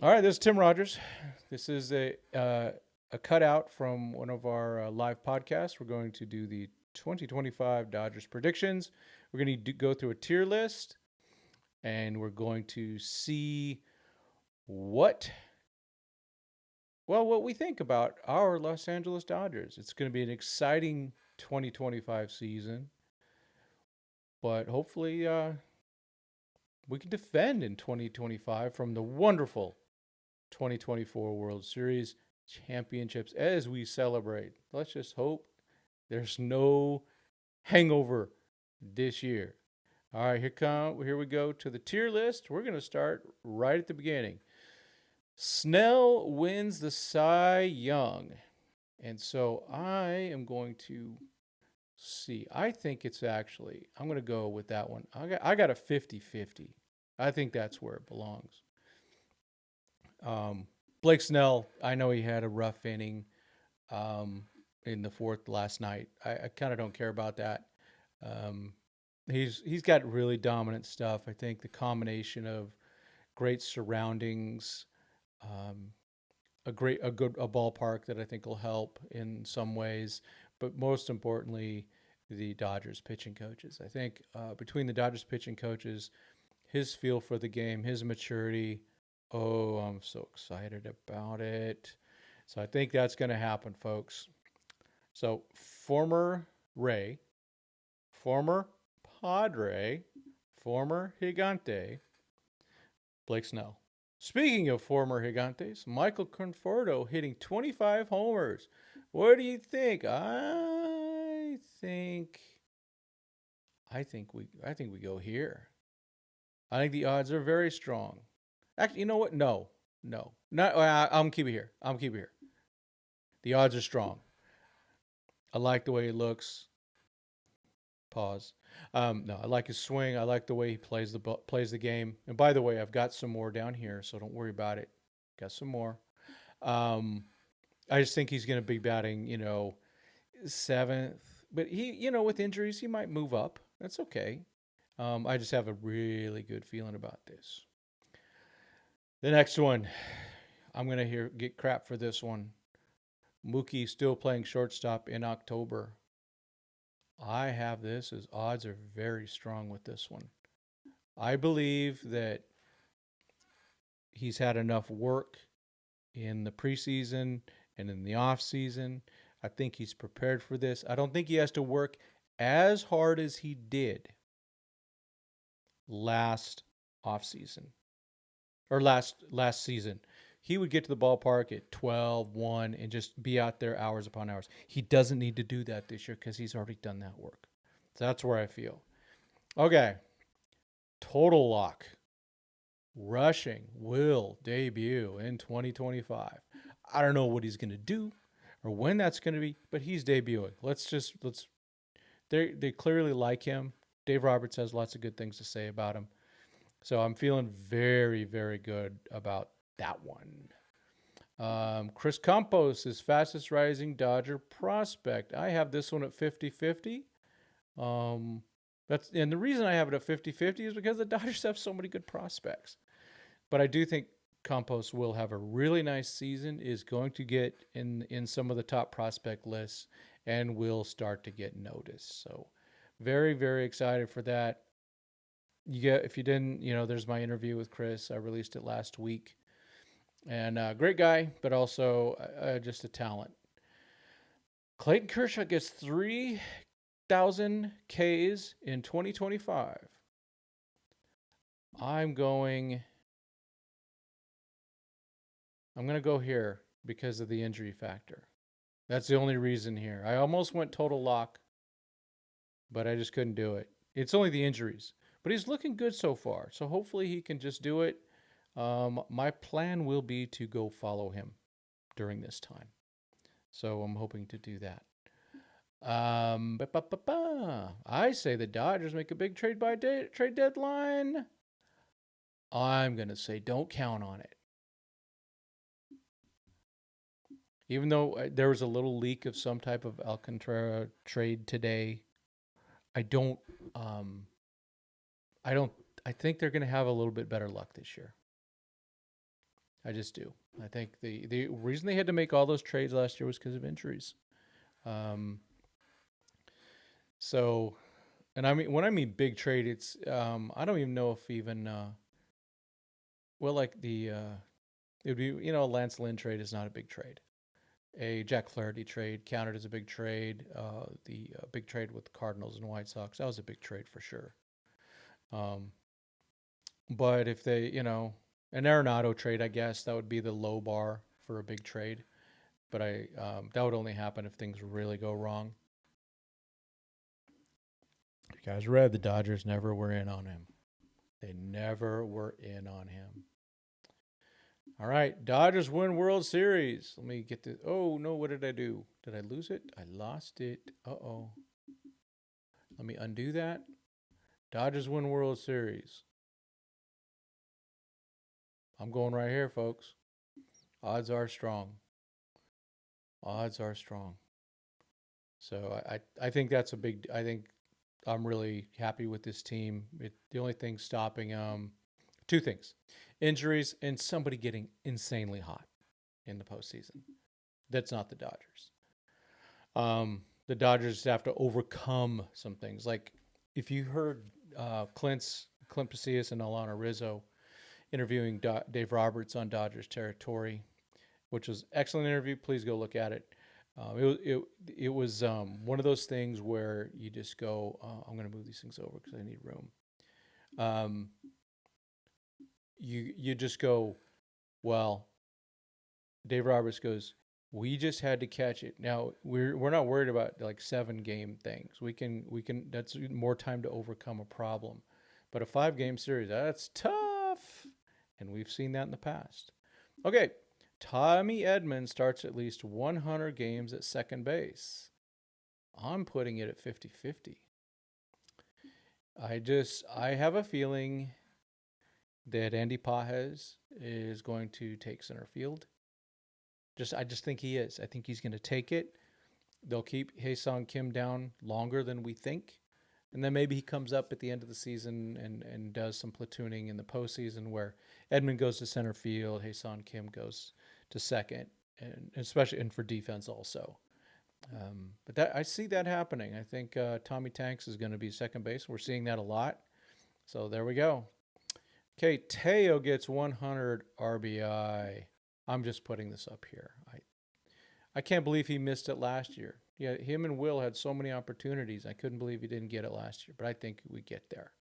All right, this is Tim Rogers. This is a cutout from one of our live podcasts. We're going to do the 2025 Dodgers predictions. We're going to go through a tier list, and we're going to see what what we think about our Los Angeles Dodgers. It's going to be an exciting 2025 season, but hopefully we can defend in 2025 from the wonderful 2024 World Series championships as we celebrate. Let's just hope there's no hangover this year. All right, here we go to the tier list. We're going to start right at the beginning. Snell wins the Cy Young. And so I am going to see. I think it's actually, I'm going to go with that one. I got a 50-50. I think that's where it belongs. Um, Blake Snell, I know he had a rough inning um, in the fourth last night. I kind of don't care about that. Um, he's got really dominant stuff. I think the combination of great surroundings, um, a ballpark that I think will help in some ways, but most importantly, the Dodgers pitching coaches. I think between the Dodgers pitching coaches, his feel for the game, his maturity. Oh, I'm so excited about it. So I think that's going to happen, folks. So former Ray, former Padre, former Gigante, Blake Snell. Speaking of former Gigantes, Michael Conforto hitting 25 homers. What do you think? I think we go here. I think the odds are very strong. Actually, you know what? No, no, not. I'm keep it here. I'm keep it here. The odds are strong. I like the way he looks. Pause. No, I like his swing. I like the way he plays the game. And by the way, I've got some more down here, so don't worry about it. Got some more. Um, I just think he's going to be batting, seventh. But with injuries, he might move up. That's okay. I just have a really good feeling about this. The next one, I'm going to get crap for this one. Mookie still playing shortstop in October. I have this as odds are very strong with this one. I believe that he's had enough work in the preseason and in the off season. I think he's prepared for this. I don't think he has to work as hard as he did last off season or last season. He would get to the ballpark at 12, 1, and just be out there hours upon hours. He doesn't need to do that this year because he's already done that work. So that's where I feel. Okay. Total lock. Rushing will debut in 2025. I don't know what he's going to do or when that's going to be, but he's debuting. Let's they clearly like him. Dave Roberts has lots of good things to say about him. So I'm feeling very, very good about that one. Chris Campos is fastest rising Dodger prospect. I have this one at 50-50. Um, and the reason I have it at 50-50 is because the Dodgers have so many good prospects. But I do think Campos will have a really nice season, is going to get in some of the top prospect lists, and will start to get noticed. So very, very excited for that. If you didn't, there's my interview with Chris. I released it last week. And great guy, but also just a talent. Clayton Kershaw gets 3,000 Ks in 2025. I'm going to go here because of the injury factor. That's the only reason here. I almost went total lock, but I just couldn't do it. It's only the injuries. But he's looking good so far. So hopefully he can just do it. My plan will be to go follow him during this time. So I'm hoping to do that. I say the Dodgers make a big trade trade deadline. I'm going to say don't count on it. Even though there was a little leak of some type of Alcantara trade today, I don't. I don't. I think they're going to have a little bit better luck this year. I just do. I think the reason they had to make all those trades last year was because of injuries. Um, so, and I mean, when I mean big trade, it's I don't even know if even well, like it would be, a Lance Lynn trade is not a big trade. A Jack Flaherty trade counted as a big trade. The big trade with the Cardinals and White Sox, that was a big trade for sure. Um, but if they, an Arenado trade, I guess that would be the low bar for a big trade. But that would only happen if things really go wrong. You guys read the Dodgers never were in on him. They never were in on him. All right, Dodgers win World Series. Let me get this. Oh, no, what did I do? Did I lose it? I lost it. Uh-oh. Let me undo that. Dodgers win World Series. I'm going right here, folks. Odds are strong. Odds are strong. So I think that's a big. I think I'm really happy with this team. The only thing stopping two things: injuries and somebody getting insanely hot in the postseason. That's not the Dodgers. The Dodgers have to overcome some things. Like if you heard Clint Pasillas and Alana Rizzo interviewing Dave Roberts on Dodgers territory, which was an excellent interview. Please go look at it. It was one of those things where you just go, I'm going to move these things over because I need room. You just go, well, Dave Roberts goes, we just had to catch it. Now we're not worried about like 7-game things. We can that's more time to overcome a problem. But a 5-game series, that's tough. And we've seen that in the past. Okay. Tommy Edman starts at least 100 games at second base. I'm putting it at 50-50. I have a feeling that Andy Pages is going to take center field. I just think he is. I think he's going to take it. They'll keep Hae-Sung Kim down longer than we think. And then maybe he comes up at the end of the season and does some platooning in the postseason where Edman goes to center field, Hae-Sung Kim goes to second, and especially for defense also. But I see that happening. I think Tommy Tanks is going to be second base. We're seeing that a lot. So there we go. Okay, Teo gets 100 RBI. I'm just putting this up here. I can't believe he missed it last year. Yeah, him and Will had so many opportunities. I couldn't believe he didn't get it last year, but I think we get there.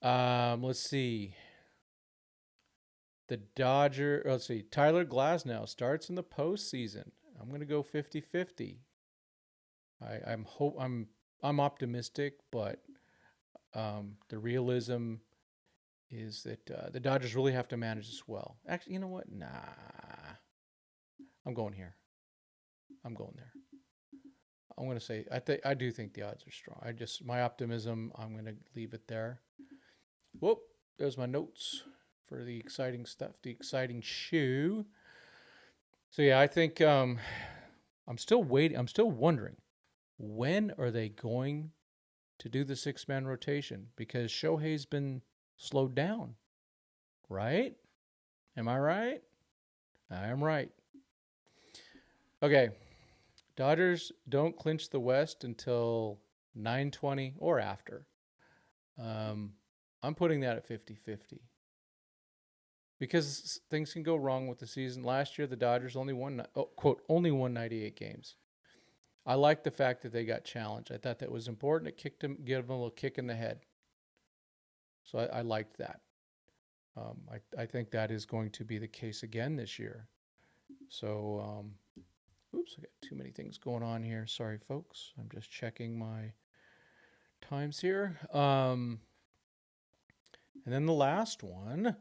Let's see. Tyler Glasnow starts in the postseason. I'm going to go 50-50. I'm optimistic, but the realism is that the Dodgers really have to manage this well. Actually, you know what? Nah. I'm going here. I'm going there. I'm going to say I do think the odds are strong. My optimism, I'm going to leave it there. Whoop, there's my notes for the exciting stuff, the exciting shoe. So yeah, I think I'm still waiting. I'm still wondering, when are they going to do the 6-man rotation? Because Shohei's been slowed down, right? Am I right? I am right. Okay. Dodgers don't clinch the West until 9/20 or after. I'm putting that at 50-50. Because things can go wrong with the season. Last year, the Dodgers only won 98 games. I like the fact that they got challenged. I thought that was important. It gave them a little kick in the head. So I liked that. I think that is going to be the case again this year. So, oops, I got too many things going on here. Sorry, folks. I'm just checking my times here. And then the last one.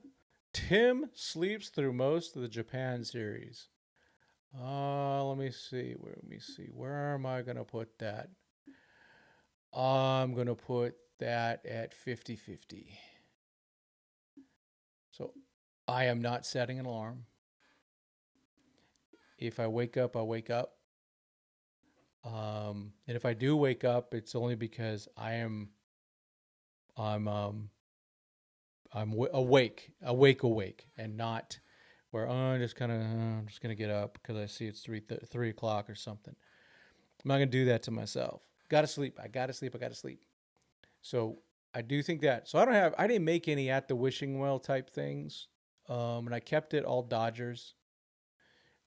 Tim sleeps through most of the Japan series. Let me see. Where am I going to put that? I'm going to put that at 50-50. So I am not setting an alarm. If I wake up, I wake up. And if I do wake up, it's only because I'm awake, and not where I'm just gonna get up because I see it's 3 o'clock or something. I'm not gonna do that to myself. Gotta sleep. I gotta sleep. I gotta sleep. So I do think that. So I didn't make any at the wishing well type things. And I kept it all Dodgers.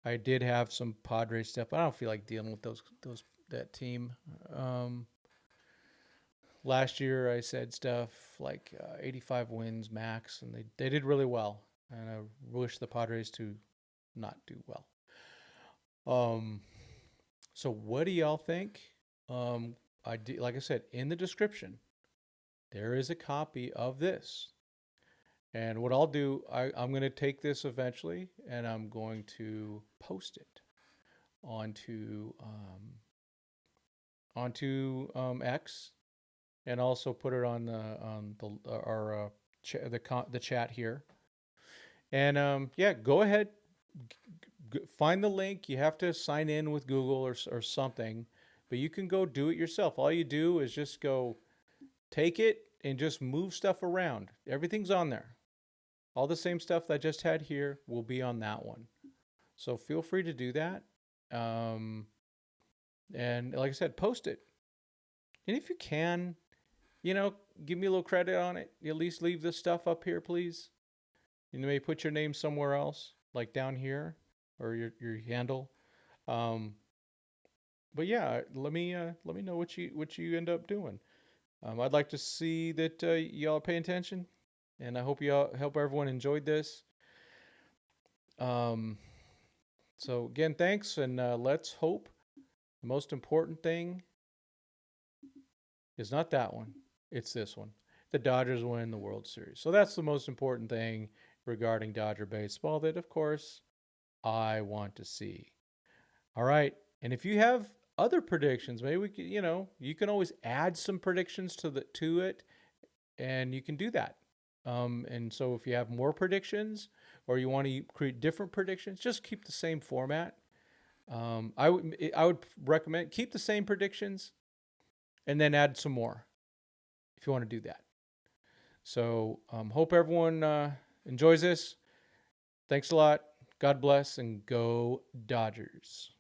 I did have some Padres stuff, but I don't feel like dealing with that team. Um, Last year I said stuff like 85 wins max, and they did really well. And I wish the Padres to not do well. Um, so what do y'all think? Like I said, in the description, there is a copy of this. And what I'll do, I'm going to take this eventually, and I'm going to post it onto X, and also put it on our the chat here. And yeah, go ahead, find the link. You have to sign in with Google or something, but you can go do it yourself. All you do is just go take it and just move stuff around. Everything's on there. All the same stuff that I just had here will be on that one. So feel free to do that. And like I said, post it. And if you can, give me a little credit on it. At least leave this stuff up here, please. You may put your name somewhere else, like down here, or your handle. But yeah, let me know what you end up doing. I'd like to see that y'all pay attention, and I hope everyone enjoyed this. So again, thanks, and let's hope the most important thing is not that one. It's this one. The Dodgers win the World Series. So that's the most important thing regarding Dodger baseball that, of course, I want to see. All right. And if you have other predictions, maybe we can, you can always add some predictions to it, and you can do that. And so if you have more predictions or you want to create different predictions, just keep the same format. I would recommend keep the same predictions and then add some more if you want to do that. So hope everyone enjoys this. Thanks a lot. God bless, and go Dodgers.